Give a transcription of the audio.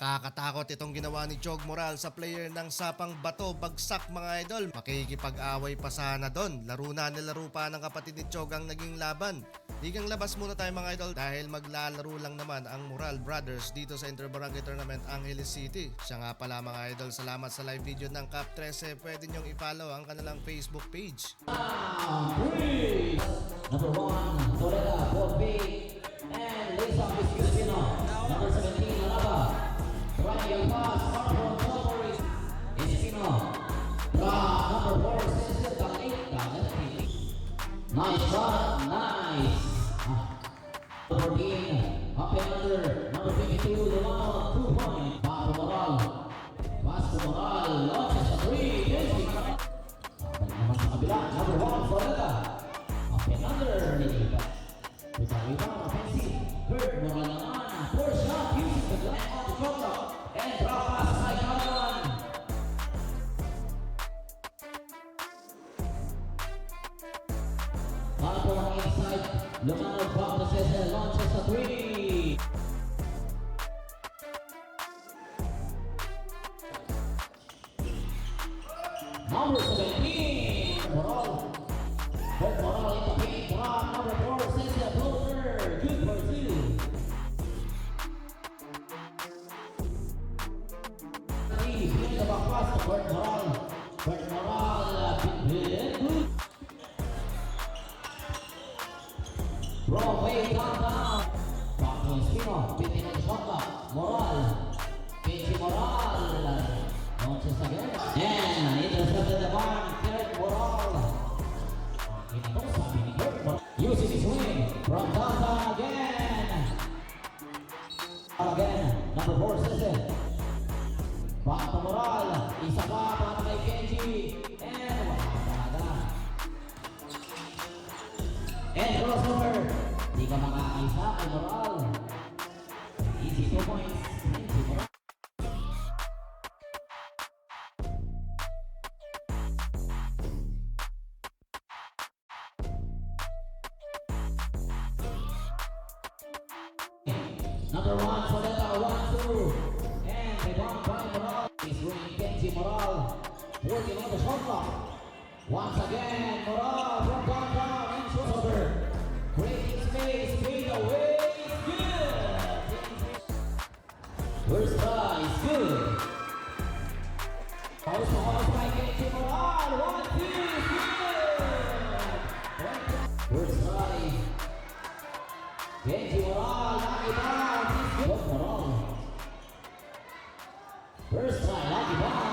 Nakakatakot itong ginawa ni Jog Moral sa player ng Sapang Bato. Bagsak mga idol. Makikipag-away pa sana doon. Laro na nilaro pa ng kapatid ni Jog ang naging laban. Ligang labas muna tayo mga idol dahil maglalaro lang naman ang Moral Brothers dito sa Interbarangay Tournament Angeles City. Siya nga pala mga idol, salamat sa live video ng Cap 13. Pwede nyong i-follow ang kanilang Facebook page. Number 1, Toreta, 4B, and Lisa Vizcaino. Number 17, Alaba. Running pass, Marlon Montgomery. Vizcaino. Number 4, Cecil Talita. Nice shot, nice. Number 14, up and under. Number 52, Limao, 2 point. Pass to Moral, launches a 3. Vizcaino. Naman sa kabila, number 1, Toreta. Under with a rebound offensive. Bird Moral naman. Four shot using the left of the corner and drop pass by Cameron. Malpo on the inside. Lumano bounces and launches a 3. Number 17. Moral. But Moral in the paint, number 4 sends the floater, good for 2. Here's the back pass to Bert Moral. Bert Moral, good. Wrong way, down. Back to Espino, beating on the shot clock. Moral, Kenji Moral. Launches again. And intercepted the ball, Derek Moral. Uses his wing from downtown again, number 4 Cecil. Back to Moral, isa pa para kay Kenji, and wala. And crossover, di ka makakaisa kay Moral. Easy 2 points, Kenji Moral. Number 1, Soleta, 1-2. And they bomb by Moral. He's winning Kenji Moral. Working on the shot clock. Once again, Moral from downtown and crossover. Breaking space, fade away. Good. First try is good. Also by Kenji Moral. 1-2 is good. First try. Kenji Moral, lucky bounce, he's good for all. First try, lucky bounce.